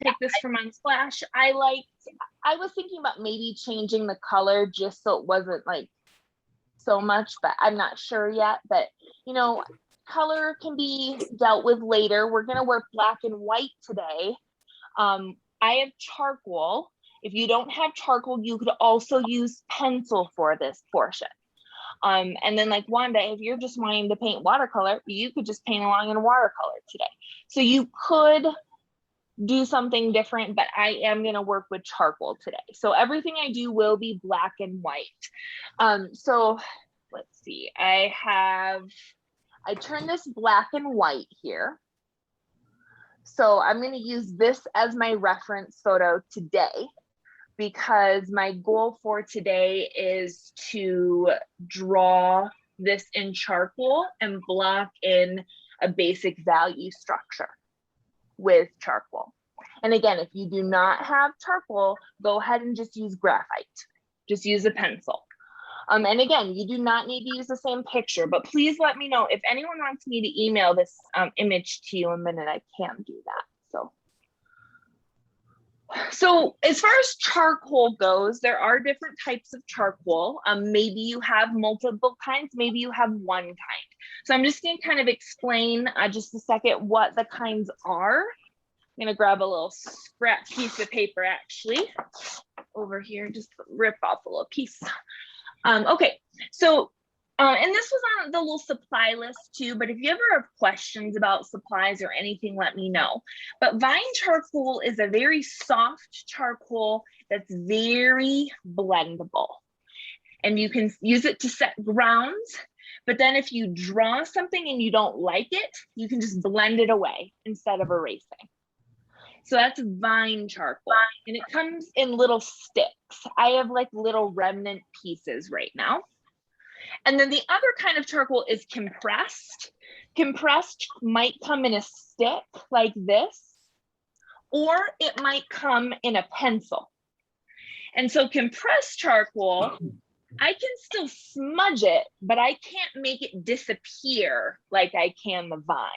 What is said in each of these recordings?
take this from Unsplash. I was thinking about maybe changing the color just so it wasn't like so much, but I'm not sure yet. But you know, color can be dealt with later. We're gonna work black and white today. I have charcoal. If you don't have charcoal, you could also use pencil for this portion. And then like Wanda, if you're just wanting to paint watercolor, you could just paint along in watercolor today. So you could do something different, but I am going to work with charcoal today. So everything I do will be black and white. So let's see, I turned this black and white here. So I'm going to use this as my reference photo today, because my goal for today is to draw this in charcoal and block in a basic value structure with charcoal. And again, if you do not have charcoal, go ahead and just use graphite. Just use a pencil. And again, you do not need to use the same picture, but please let me know if anyone wants me to email this image to you in a minute, I can do that. So as far as charcoal goes, there are different types of charcoal. Maybe you have multiple kinds, maybe you have one kind. So I'm just going to kind of explain just a second what the kinds are. I'm going to grab a little scrap piece of paper actually over here, just rip off a little piece. Okay, so and this was on the little supply list too, but if you ever have questions about supplies or anything, let me know. But vine charcoal is a very soft charcoal that's very blendable. And you can use it to set grounds, but then if you draw something and you don't like it, you can just blend it away instead of erasing. So that's vine charcoal, and it comes in little sticks. I have like little remnant pieces right now. And then the other kind of charcoal is compressed. Compressed might come in a stick like this, or it might come in a pencil. And so compressed charcoal, I can still smudge it, but I can't make it disappear like I can the vine.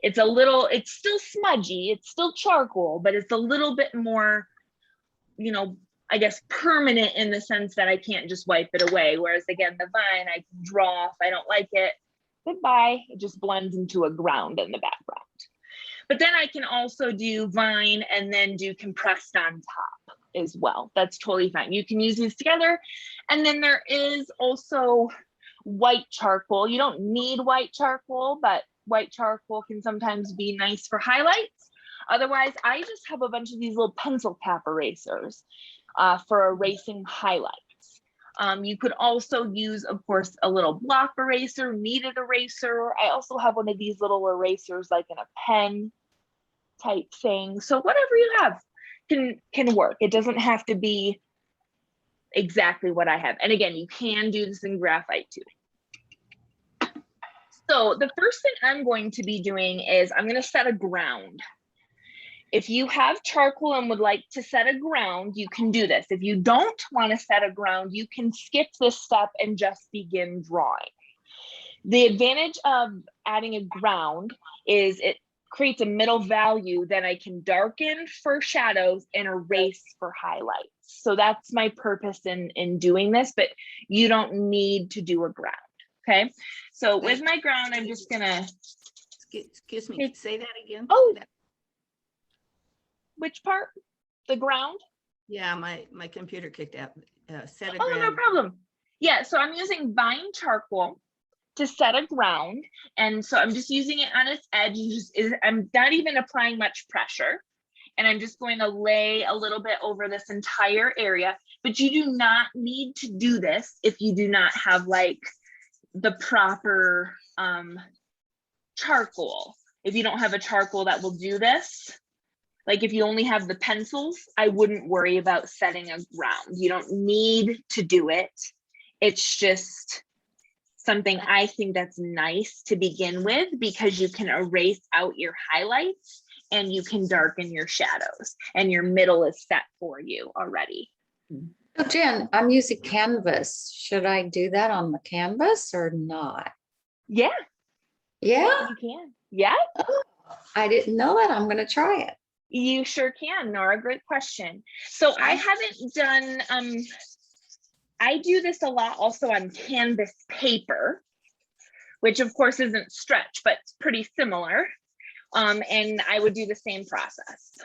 It's still smudgy, it's still charcoal, but it's a little bit more, you know, I guess permanent in the sense that I can't just wipe it away. Whereas again, the vine, I can draw, if I don't like it, goodbye, it just blends into a ground in the background. But then I can also do vine and then do compressed on top as well. That's totally fine. You can use these together. And then there is also white charcoal. You don't need white charcoal, but white charcoal can sometimes be nice for highlights. Otherwise, I just have a bunch of these little pencil cap erasers for erasing highlights. You could also use, of course, a little block eraser, kneaded eraser. I also have one of these little erasers like in a pen type thing. So whatever you have can work. It doesn't have to be exactly what I have. And again, you can do this in graphite too. So the first thing I'm going to be doing is I'm going to set a ground. If you have charcoal and would like to set a ground, you can do this. If you don't want to set a ground, you can skip this step and just begin drawing. The advantage of adding a ground is it creates a middle value that I can darken for shadows and erase for highlights. So that's my purpose in doing this, but you don't need to do a ground. Okay, so with my ground, I'm just gonna. Excuse me, say that again. Oh, which part? The ground? Yeah, my computer kicked out. Set a ground. Oh, no problem. Yeah, so I'm using vine charcoal to set a ground, and so I'm just using it on its edge. I'm not even applying much pressure, and I'm just going to lay a little bit over this entire area. But you do not need to do this if you do not have like the proper charcoal. If you don't have a charcoal that will do this, like if you only have the pencils, I wouldn't worry about setting a ground. You don't need to do it. It's just something I think that's nice to begin with, because you can erase out your highlights and you can darken your shadows, and your middle is set for you already. So Jen, I'm using canvas. Should I do that on the canvas or not? Yeah. Yeah. You can. Yeah. Oh, I didn't know that. I'm going to try it. You sure can, Nora. Great question. So I haven't done, I do this a lot also on canvas paper, which of course isn't stretch, but it's pretty similar. And I would do the same process.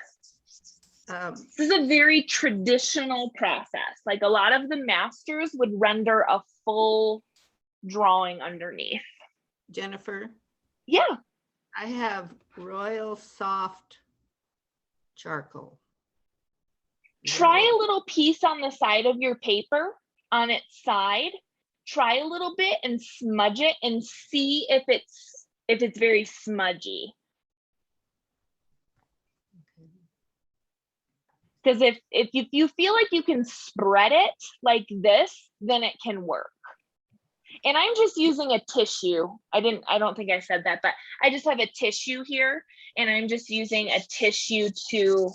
This is a very traditional process. Like a lot of the masters would render a full drawing underneath. Jennifer, Yeah. I have Royal Soft Charcoal. Try a little piece on the side of your paper, on its side. Try a little bit and smudge it and see if it's very smudgy. Because if you feel like you can spread it like this, then it can work. And I'm just using a tissue. I don't think I said that, but I just have a tissue here, and I'm just using a tissue to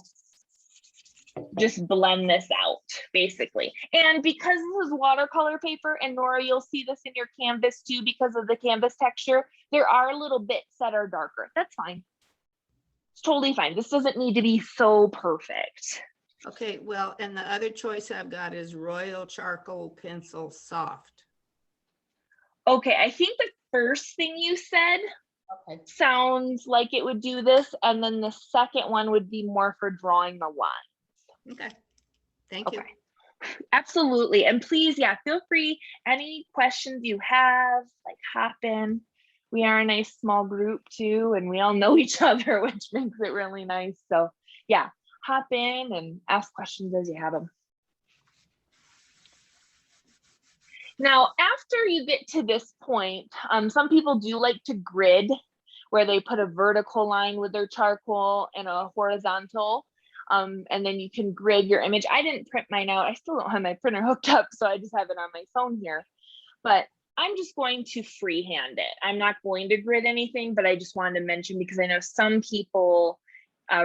just blend this out, basically. And because this is watercolor paper, and Nora, you'll see this in your canvas too, because of the canvas texture, there are little bits that are darker. That's fine. It's totally fine. This doesn't need to be so perfect. Okay, well, and the other choice I've got is Royal Charcoal Pencil Soft. Okay, I think the first thing you said sounds like it would do this, and then the second one would be more for drawing the line. Okay, thank you. Absolutely. And please, yeah, feel free, any questions you have, like hop in. We are a nice small group too, and we all know each other, which makes it really nice. So yeah, hop in and ask questions as you have them. Now, after you get to this point, some people do like to grid, where they put a vertical line with their charcoal and a horizontal, and then you can grid your image. I didn't print mine out. I still don't have my printer hooked up, so I just have it on my phone here. But I'm just going to freehand it. I'm not going to grid anything, but I just wanted to mention, because I know some people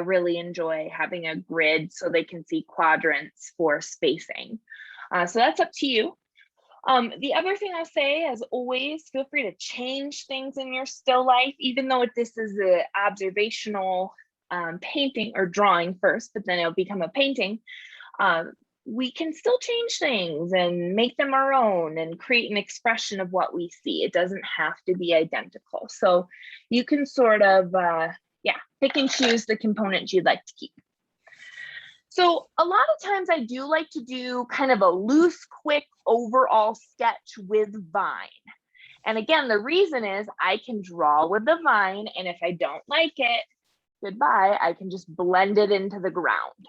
really enjoy having a grid so they can see quadrants for spacing. So that's up to you. The other thing I'll say, as always, feel free to change things in your still life, even though this is an observational painting or drawing first, but then it'll become a painting. We can still change things and make them our own and create an expression of what we see. It doesn't have to be identical. So you can sort of, pick and choose the components you'd like to keep. So a lot of times I do like to do kind of a loose, quick overall sketch with vine. And again, the reason is I can draw with the vine, and if I don't like it, goodbye, I can just blend it into the ground.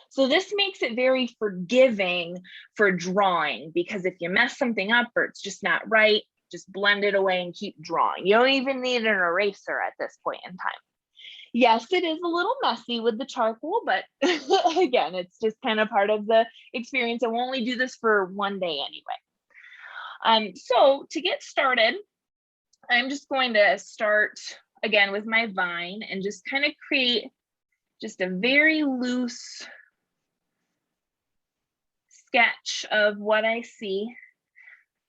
So this makes it very forgiving for drawing, because if you mess something up or it's just not right, just blend it away and keep drawing. You don't even need an eraser at this point in time. Yes, it is a little messy with the charcoal, but again, it's just kind of part of the experience. I will only do this for one day anyway. So to get started, I'm just going to start again with my vine and just kind of create just a very loose sketch of what I see.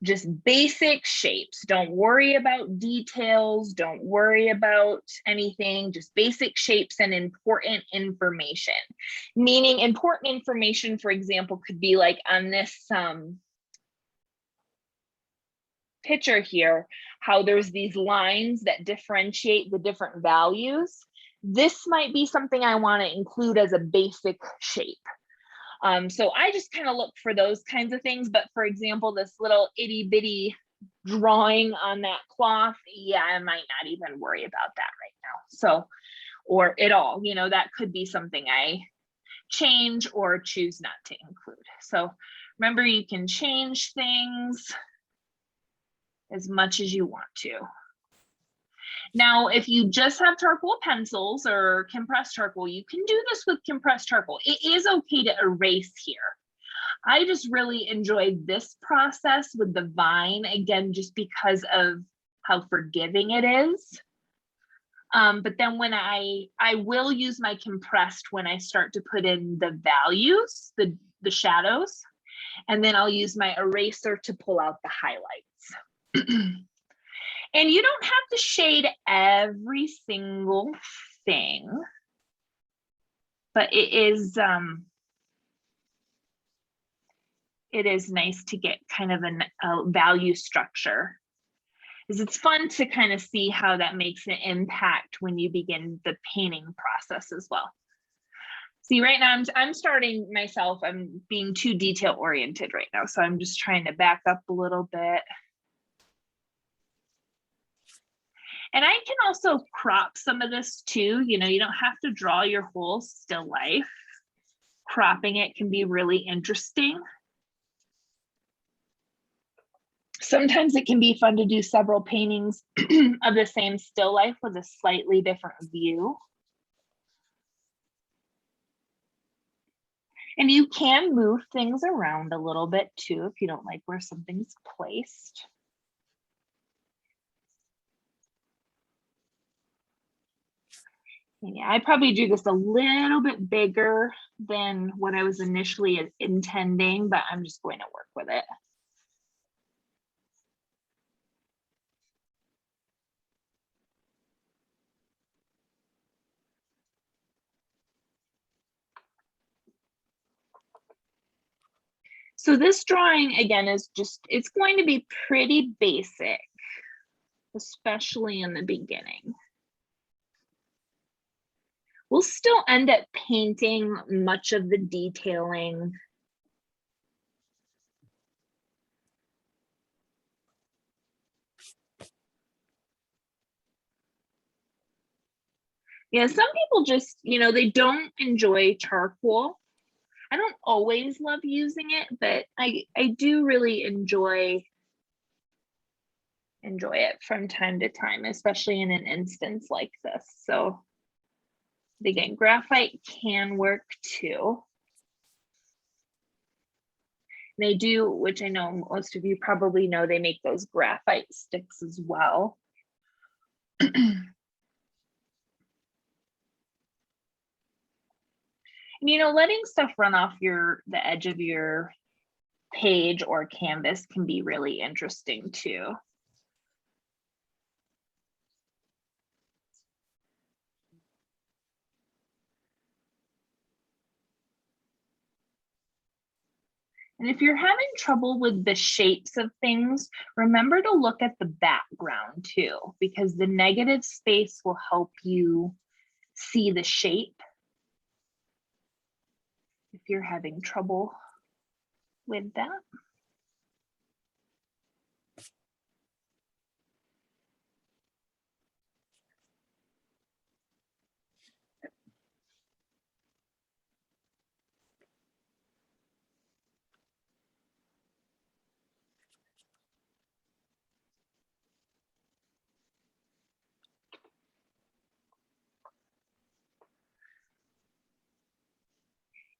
Just basic shapes. Don't worry about details. Don't worry about anything. Just basic shapes and important information. Meaning important information, for example, could be like on this picture here, how there's these lines that differentiate the different values. This might be something I want to include as a basic shape. So I just kind of look for those kinds of things. But for example, this little itty bitty drawing on that cloth, yeah, I might not even worry about that right now. So, or at all, you know, that could be something I change or choose not to include. So remember, you can change things as much as you want to. Now, if you just have charcoal pencils or compressed charcoal, you can do this with compressed charcoal. It is okay to erase here. I just really enjoyed this process with the vine, again, just because of how forgiving it is. But then when I will use my compressed when I start to put in the values, the shadows, and then I'll use my eraser to pull out the highlights. And you don't have to shade every single thing. but it is nice to get kind of a value structure, because it's fun to kind of see how that makes an impact when you begin the painting process as well. See, right now I'm starting myself, I'm being too detail oriented right now, so I'm just trying to back up a little bit. And I can also crop some of this too. You know, you don't have to draw your whole still life. Cropping it can be really interesting. Sometimes it can be fun to do several paintings of the same still life with a slightly different view. And you can move things around a little bit too if you don't like where something's placed. Yeah, I probably do this a little bit bigger than what I was initially intending, but I'm just going to work with it. So this drawing, again, is just, it's going to be pretty basic, especially in the beginning. We'll still end up painting much of the detailing. Yeah, some people just, you know, they don't enjoy charcoal. I don't always love using it, but I do really enjoy it from time to time, especially in an instance like this. So again, graphite can work too. They do, which I know most of you probably know, they make those graphite sticks as well. And, you know, letting stuff run off the edge of your page or canvas can be really interesting too. And if you're having trouble with the shapes of things, remember to look at the background too, because the negative space will help you see the shape if you're having trouble with that.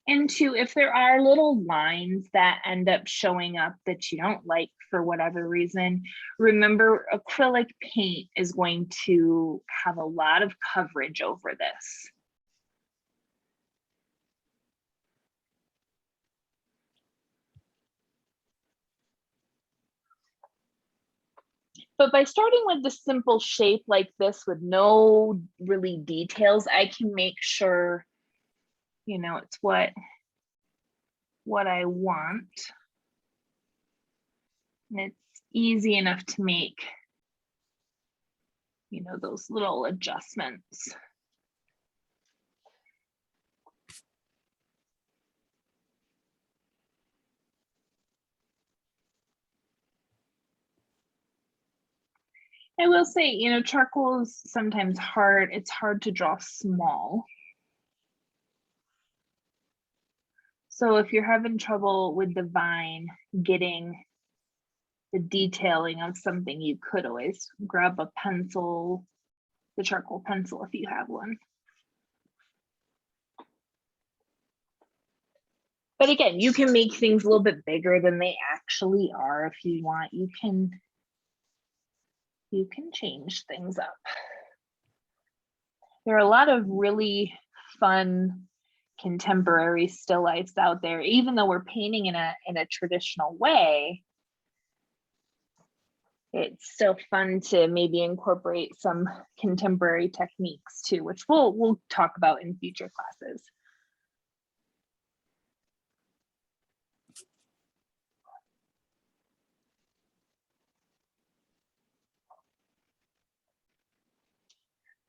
And two, if there are little lines that end up showing up that you don't like for whatever reason, remember acrylic paint is going to have a lot of coverage over this. But by starting with the simple shape like this with no really details, I can make sure, you know, it's what I want. And it's easy enough to make, you know, those little adjustments. I will say, you know, charcoal is sometimes hard. It's hard to draw small. So if you're having trouble with the vine getting the detailing of something, you could always grab a pencil, the charcoal pencil if you have one. But again, you can make things a little bit bigger than they actually are if you want. You can change things up. There are a lot of really fun contemporary still lifes out there, even though we're painting in a traditional way. It's still fun to maybe incorporate some contemporary techniques too, which we'll talk about in future classes.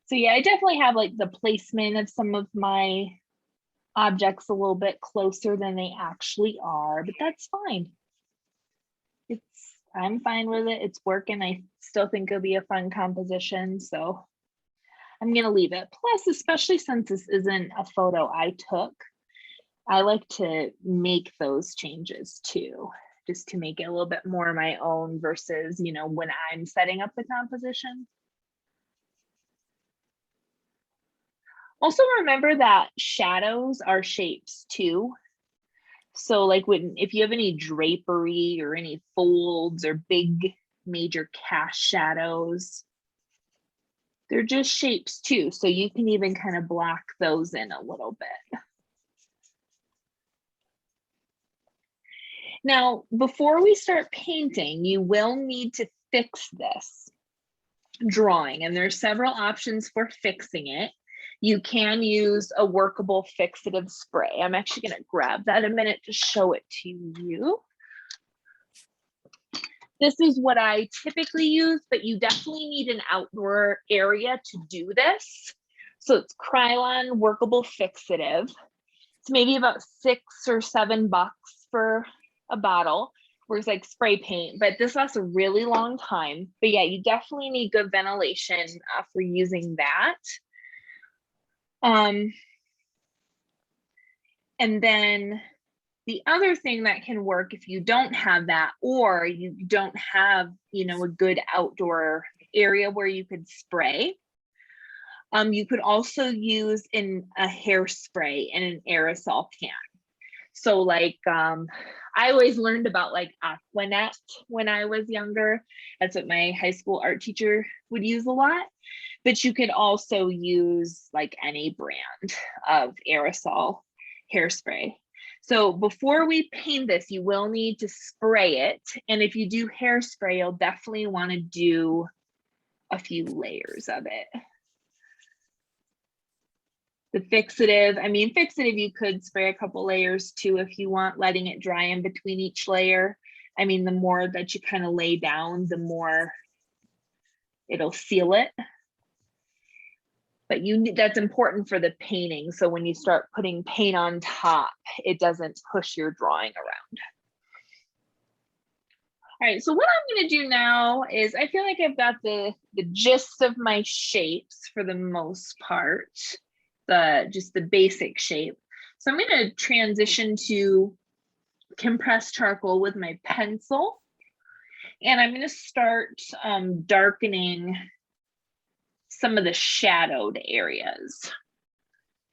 So yeah, I definitely have like the placement of some of my objects a little bit closer than they actually are, but that's fine. I'm fine with it. It's working. I still think it'll be a fun composition, so I'm gonna leave it. Plus, especially since this isn't a photo I took, I like to make those changes too, just to make it a little bit more my own versus, you know, when I'm setting up the composition. Also remember that shadows are shapes too. So like if you have any drapery or any folds or big major cast shadows, they're just shapes too. So you can even kind of block those in a little bit. Now, before we start painting, you will need to fix this drawing, and there's several options for fixing it. You can use a workable fixative spray. I'm actually going to grab that a minute to show it to you. This is what I typically use, but you definitely need an outdoor area to do this. So it's Krylon workable fixative. It's maybe about $6 or $7 for a bottle. Works like spray paint, but this lasts a really long time. But yeah, you definitely need good ventilation for using that. And then the other thing that can work if you don't have that, or you don't have, you know, a good outdoor area where you could spray, you could also use a hairspray in an aerosol can. So like, I always learned about like Aquanet when I was younger. That's what my high school art teacher would use a lot. But you could also use like any brand of aerosol hairspray. So before we paint this, you will need to spray it. And if you do hairspray, you'll definitely want to do a few layers of it. The fixative, I mean, fixative, you could spray a couple layers too if you want, letting it dry in between each layer. I mean, the more that you kind of lay down, the more it'll seal it. But that's important for the painting. So when you start putting paint on top, it doesn't push your drawing around. All right, so what I'm going to do now is I feel like I've got the gist of my shapes for the most part, just the basic shape. So I'm going to transition to compressed charcoal with my pencil. And I'm going to start darkening some of the shadowed areas.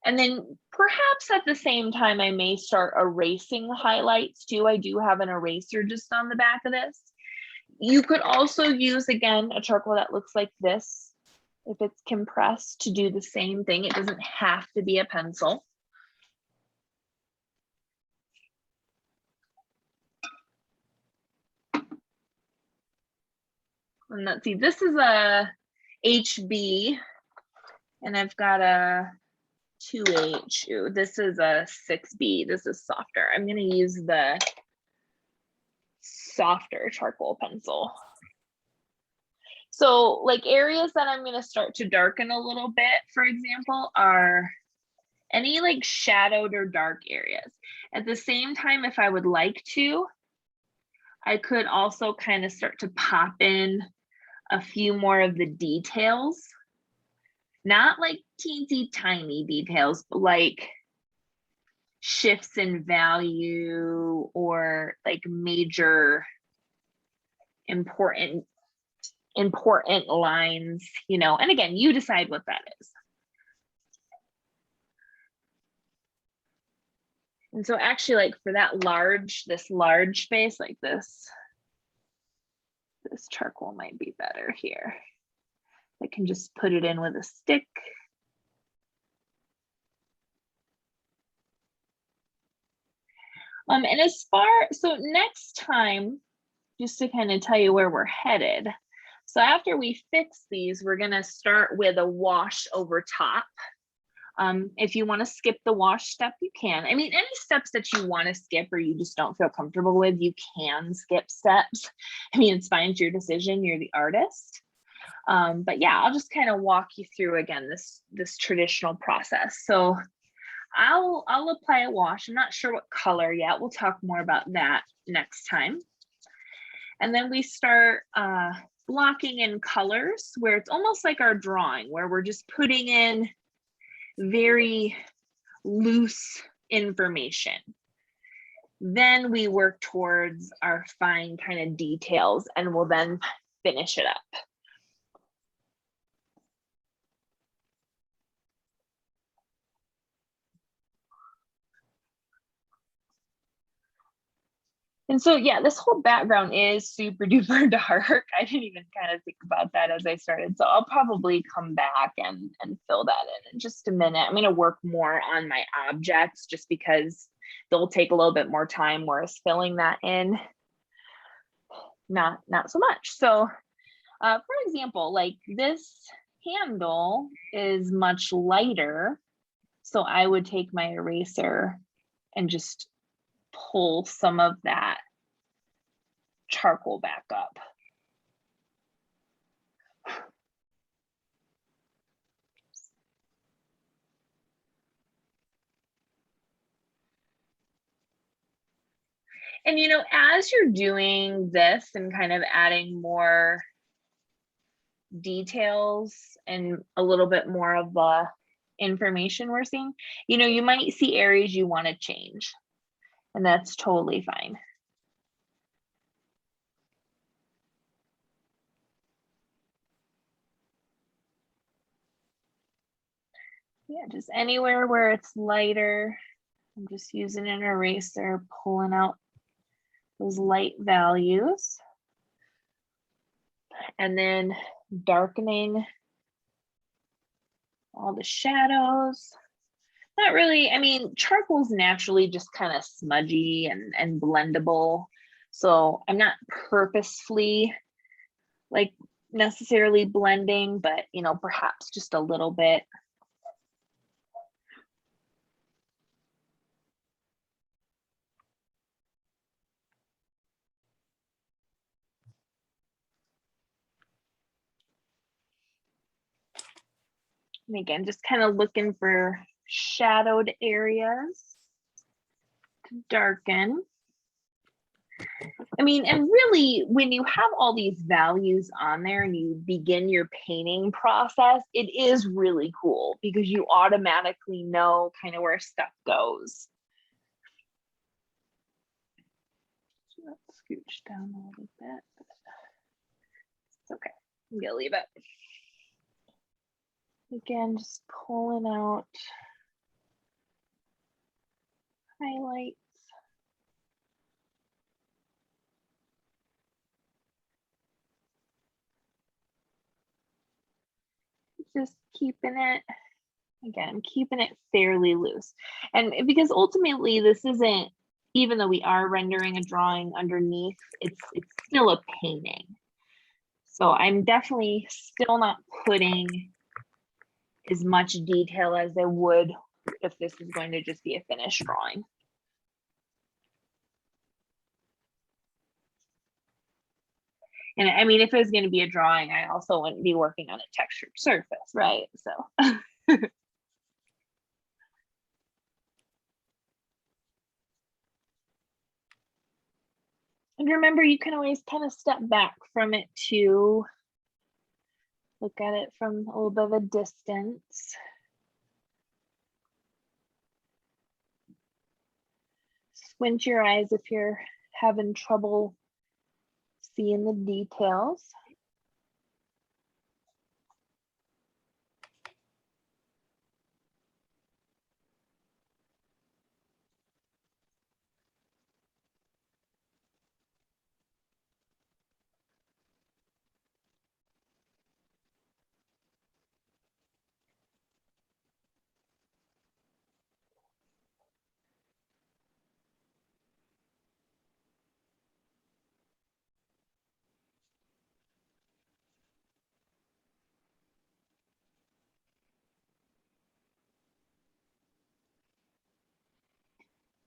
And then perhaps at the same time, I may start erasing highlights too. I do have an eraser just on the back of this. You could also use, again, a charcoal that looks like this, if it's compressed, to do the same thing. It doesn't have to be a pencil. And let's see, this is a HB, and I've got a 2H. Ooh, this is a 6B. This is softer. I'm going to use the softer charcoal pencil. So like areas that I'm going to start to darken a little bit, for example, are any like shadowed or dark areas. At the same time, if I would like to, I could also kind of start to pop in a few more of the details. Not like teensy tiny details, but like shifts in value or like major important lines, you know, and again, you decide what that is. And so actually, like for that this large space like this charcoal might be better here. I can just put it in with a stick. And so next time, just to kind of tell you where we're headed. So after we fix these, we're gonna start with a wash over top. If you want to skip the wash step, you can. I mean, any steps that you want to skip or you just don't feel comfortable with, you can skip steps. I mean, it's fine, it's your decision, you're the artist. But yeah, I'll just kind of walk you through again this traditional process. So I'll apply a wash. I'm not sure what color yet. We'll talk more about that next time. And then we start blocking in colors where it's almost like our drawing, where we're just putting in very loose information. Then we work towards our fine kind of details and we'll then finish it up. And so, yeah, this whole background is super duper dark. I didn't even kind of think about that as I started. So I'll probably come back and fill that in just a minute. I'm going to work more on my objects just because they'll take a little bit more time, whereas filling that in, not so much. So for example, like this handle is much lighter. So I would take my eraser and just pull some of that charcoal back up. And you know, as you're doing this and kind of adding more details and a little bit more of the information we're seeing, you know, you might see areas you want to change, and that's totally fine. Yeah, just anywhere where it's lighter, I'm just using an eraser, pulling out those light values, and then darkening all the shadows. Not really, I mean, charcoal's naturally just kind of smudgy and blendable. So I'm not purposefully like necessarily blending, but you know, perhaps just a little bit. And again, just kind of looking for shadowed areas to darken. I mean, and really, when you have all these values on there and you begin your painting process, it is really cool because you automatically know kind of where stuff goes. So let's scooch down a little bit. It's okay. I'm gonna leave it. Again, just pulling out highlights. Just keeping it, again, I'm keeping it fairly loose. And because ultimately this isn't, even though we are rendering a drawing underneath, it's still a painting. So I'm definitely still not putting as much detail as I would if this is going to just be a finished drawing. And I mean, if it was going to be a drawing, I also wouldn't be working on a textured surface, right? So. And remember, you can always kind of step back from it too. Look at it from a little bit of a distance. Squint your eyes if you're having trouble seeing the details.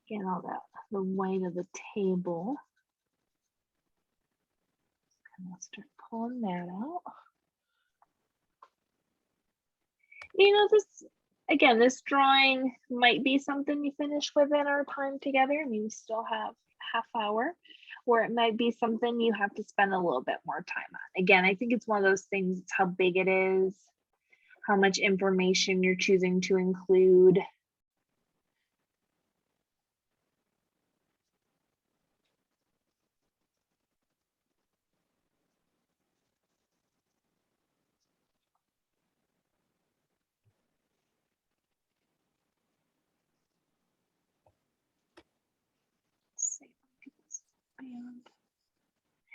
Get all that, the white of the table. And I'll start pulling that out. You know, again, this drawing might be something you finish within our time together. I mean, we still have half hour, or it might be something you have to spend a little bit more time on. Again, I think it's one of those things, it's how big it is, how much information you're choosing to include.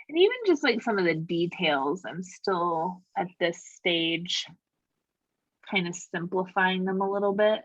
And even just like some of the details, I'm still at this stage kind of simplifying them a little bit.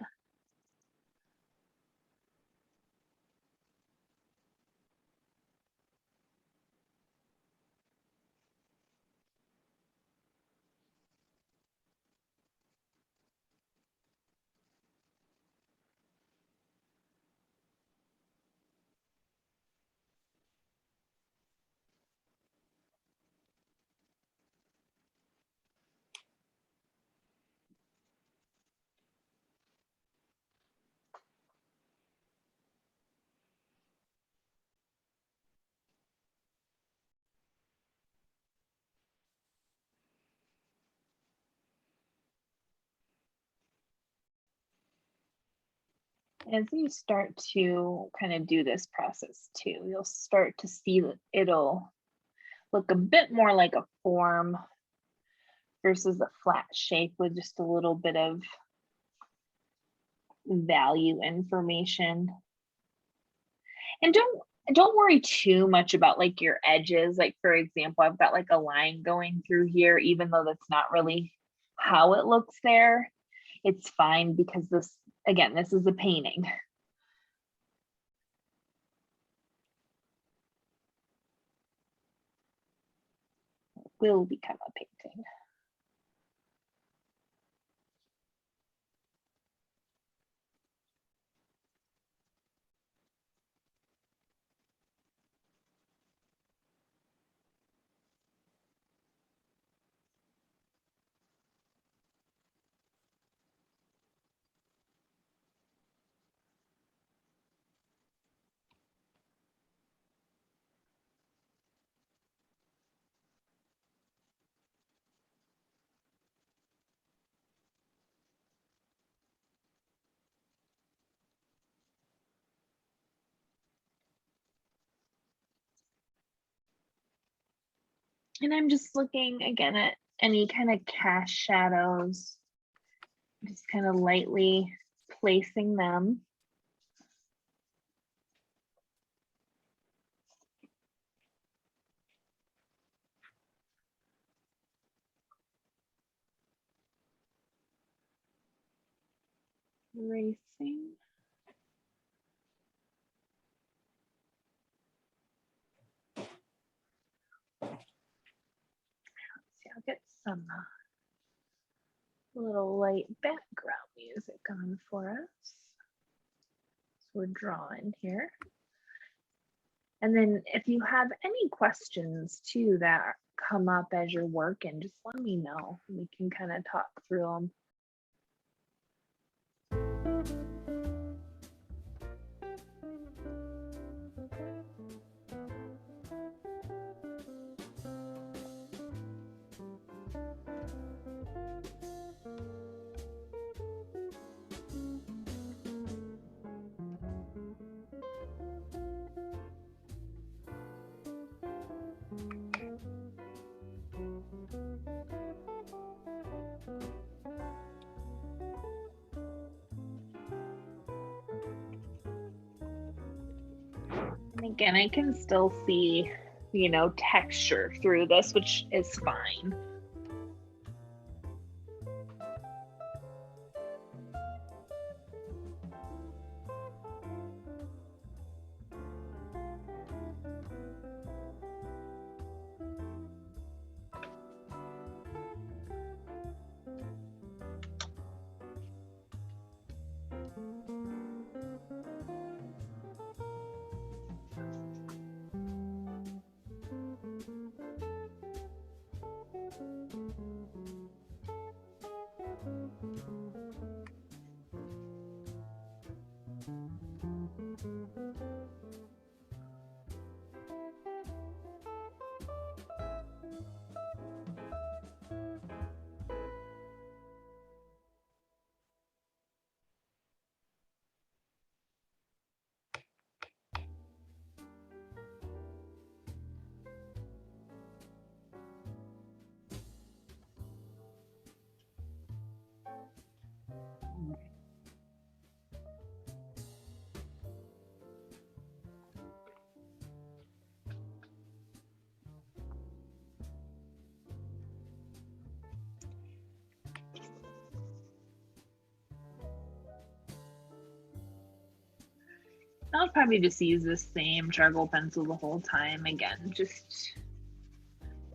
As you start to kind of do this process too, you'll start to see that it'll look a bit more like a form versus a flat shape with just a little bit of value information. And don't worry too much about like your edges. Like for example, I've got like a line going through here, even though that's not really how it looks there. It's fine because this, again, this is a painting. It will become a painting. And I'm just looking again at any kind of cast shadows, just kind of lightly placing them. Erasing. See, I'll get some little light background music on for us. So we're drawing here. And then if you have any questions too that come up as you're working, just let me know. We can kind of talk through them. And again, I can still see, you know, texture through this, which is fine. I'll probably just use the same charcoal pencil the whole time. Again, just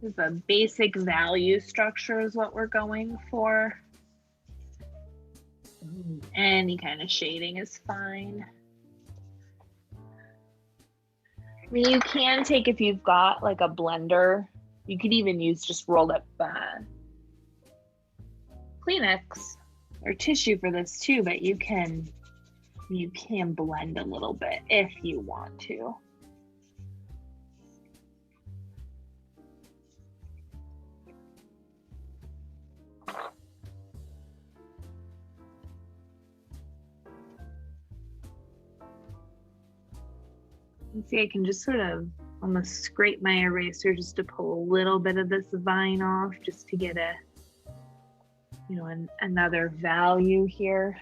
the basic value structure is what we're going for. Any kind of shading is fine. I mean, you can take, if you've got like a blender, you could even use just rolled up Kleenex or tissue for this too, but you can blend a little bit if you want to. And see, I can just sort of almost scrape my eraser just to pull a little bit of this vine off, just to get a, you know, another value here.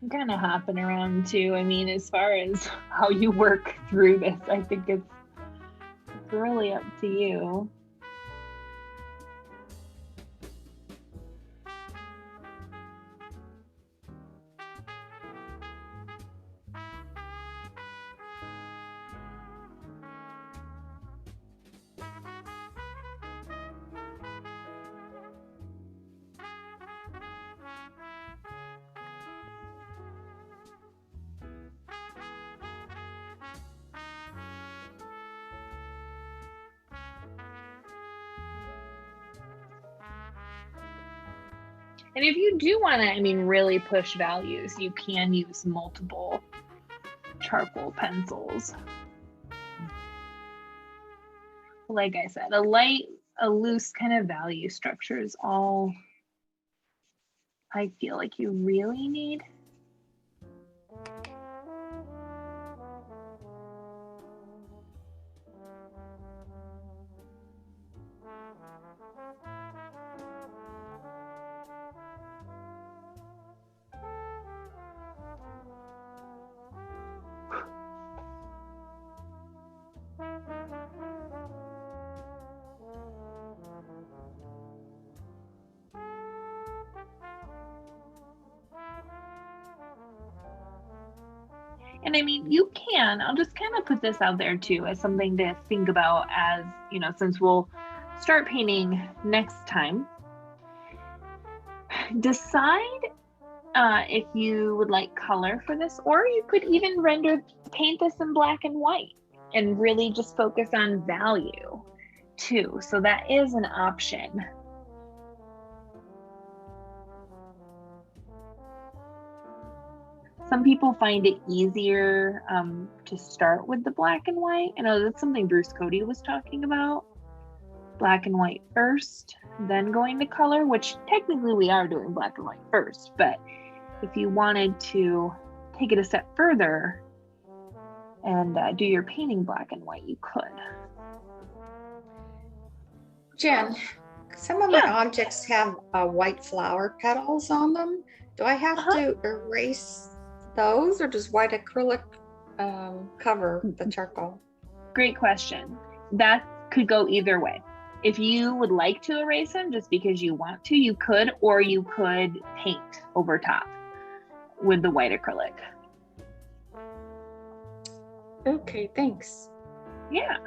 I'm kind of hopping around too. I mean, as far as how you work through this, I think it's really up to you. And if you do want to, I mean, really push values, you can use multiple charcoal pencils. Like I said, a loose kind of value structure is all I feel like you really need. And I mean, you can, I'll just kind of put this out there too as something to think about as, you know, since we'll start painting next time. Decide if you would like color for this, or you could even paint this in black and white and really just focus on value too. So that is an option. Some people find it easier to start with the black and white. I know that's something Bruce Cody was talking about. Black and white first, then going to color, which technically we are doing black and white first, but if you wanted to take it a step further and do your painting black and white, you could. Jen, some of my objects have white flower petals on them. Do I have to erase those, or does white acrylic cover the charcoal? Great question. That could go either way. If you would like to erase them just because you want to, you could, or you could paint over top with the white acrylic. Okay, thanks. Yeah.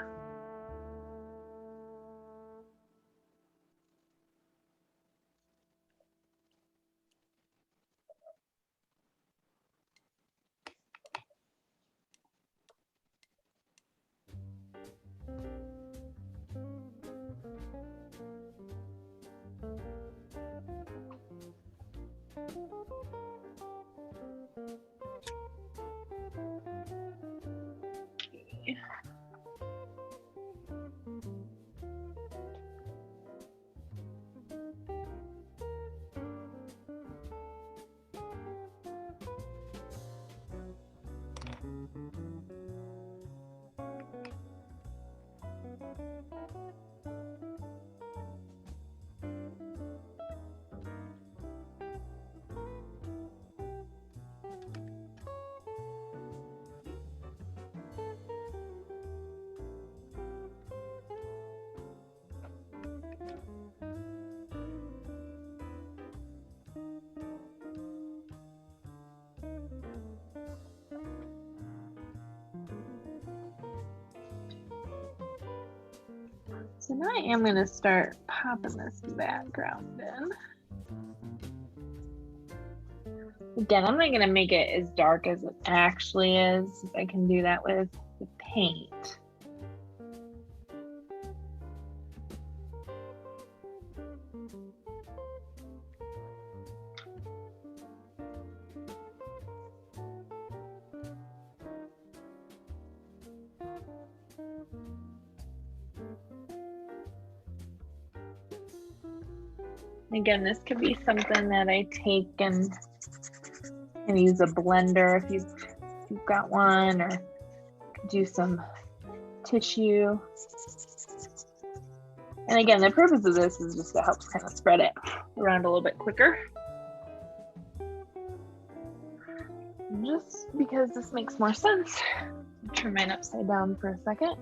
So now I am going to start popping this background in. Again, I'm not going to make it as dark as it actually is, if I can do that with the paint. Again, this could be something that I take and use a blender if you've got one, or do some tissue. And again, the purpose of this is just to help kind of spread it around a little bit quicker. Just because this makes more sense. I'll turn mine upside down for a second.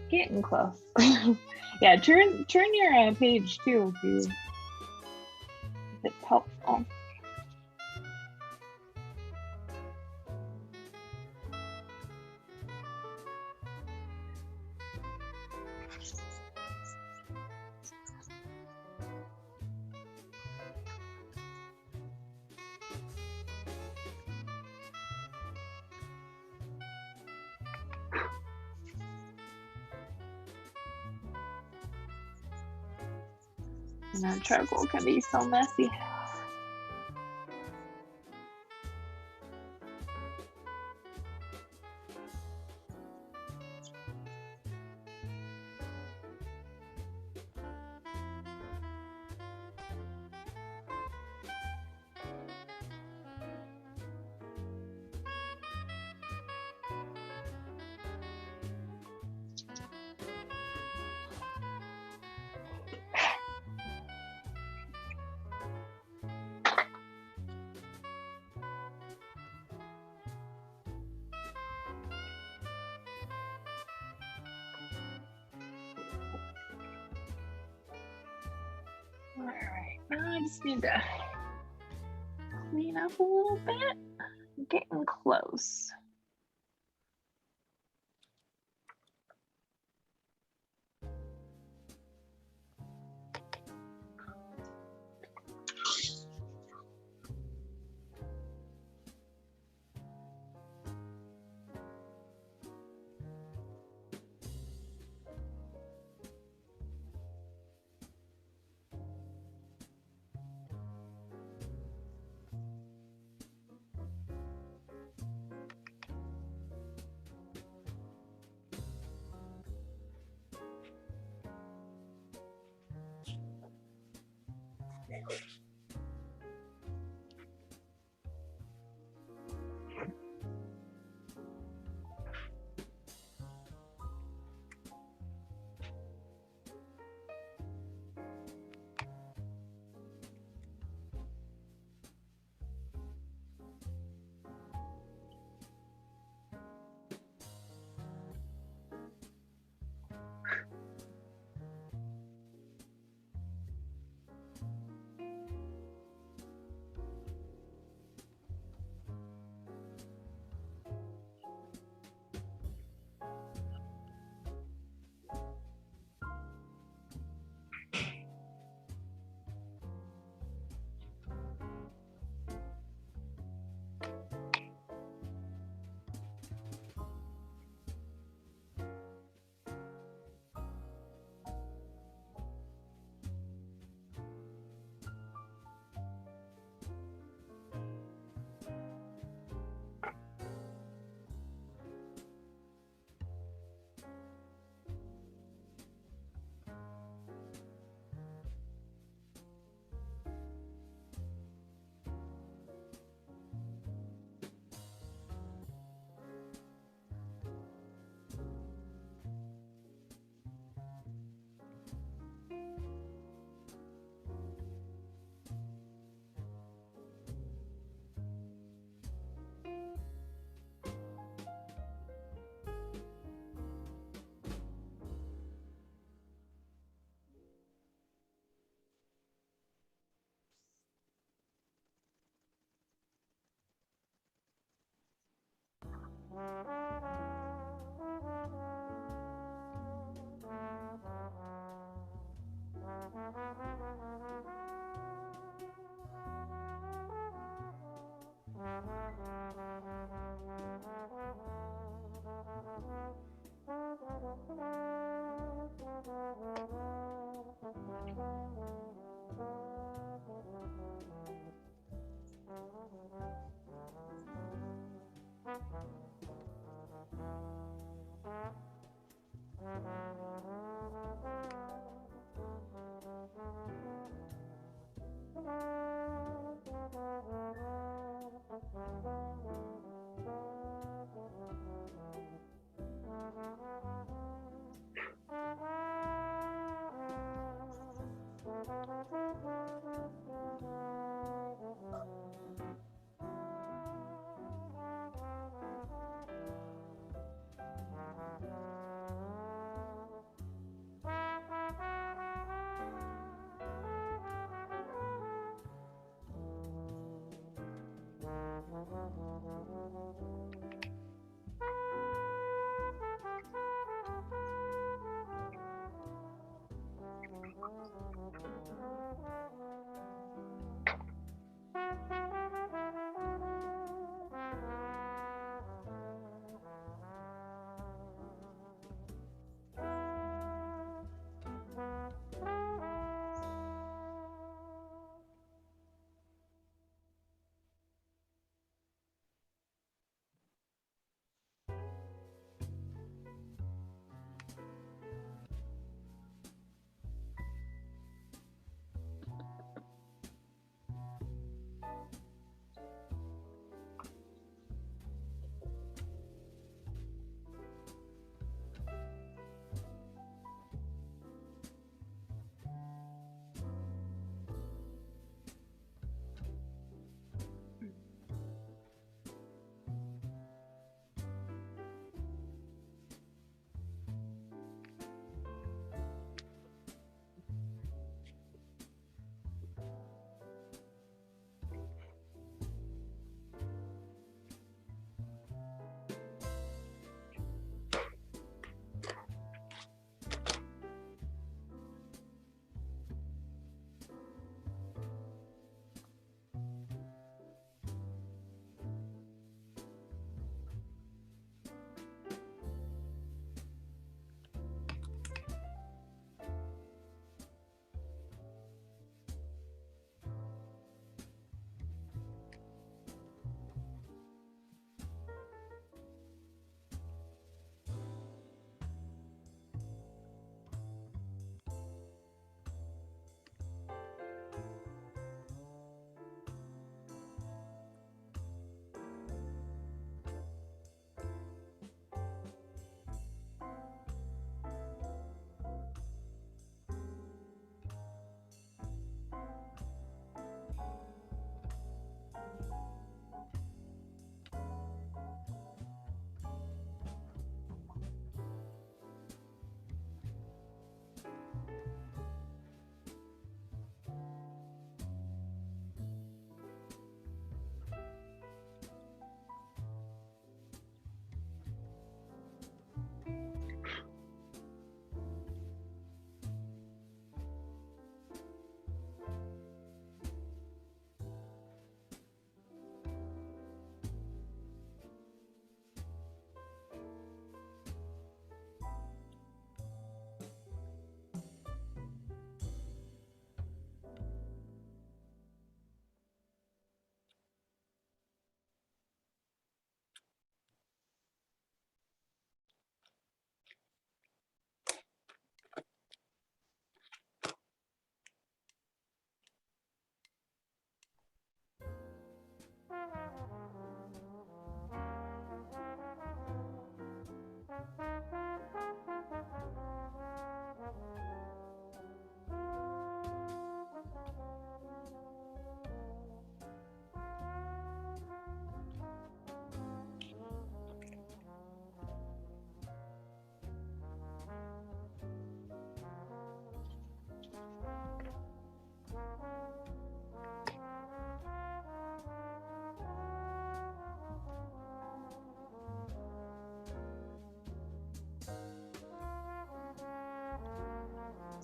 Getting close. Yeah, turn your page too if it's helpful. And that charcoal can be so messy. All right, now I just need to clean up a little bit. I'm getting close.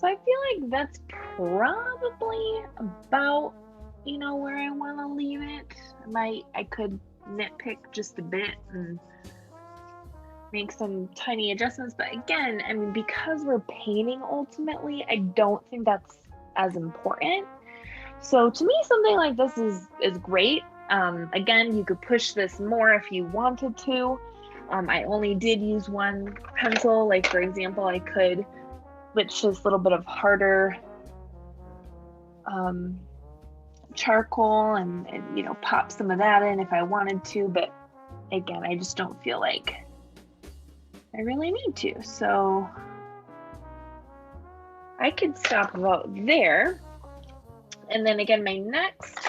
So I feel like that's probably about, you know, where I want to leave it. I could nitpick just a bit and make some tiny adjustments, but again, I mean, because we're painting ultimately, I don't think that's as important. So to me, something like this is great. Again, you could push this more if you wanted to. I only did use one pencil. Like for example, I could switch this little bit of harder charcoal and you know, pop some of that in if I wanted to, but again, I just don't feel like I really need to. So I could stop about there. And then again, my next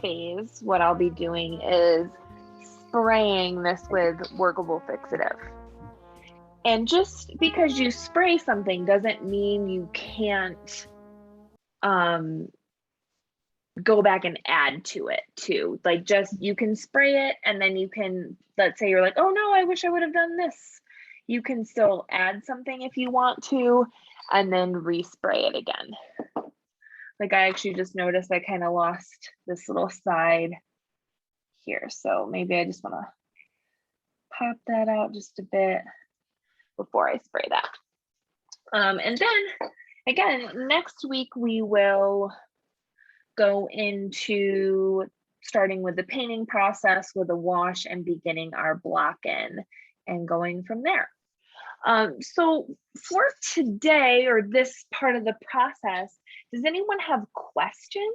phase, what I'll be doing is spraying this with workable fixative. And just because you spray something doesn't mean you can't go back and add to it too. Like just, you can spray it and then you can, let's say you're like, oh no, I wish I would have done this. You can still add something if you want to, and then respray it again. Like I actually just noticed I kind of lost this little side here. So maybe I just want to pop that out just a bit before I spray that. And then again, next week we will go into starting with the painting process with a wash and beginning our block in and going from there. So for today, or this part of the process, does anyone have questions?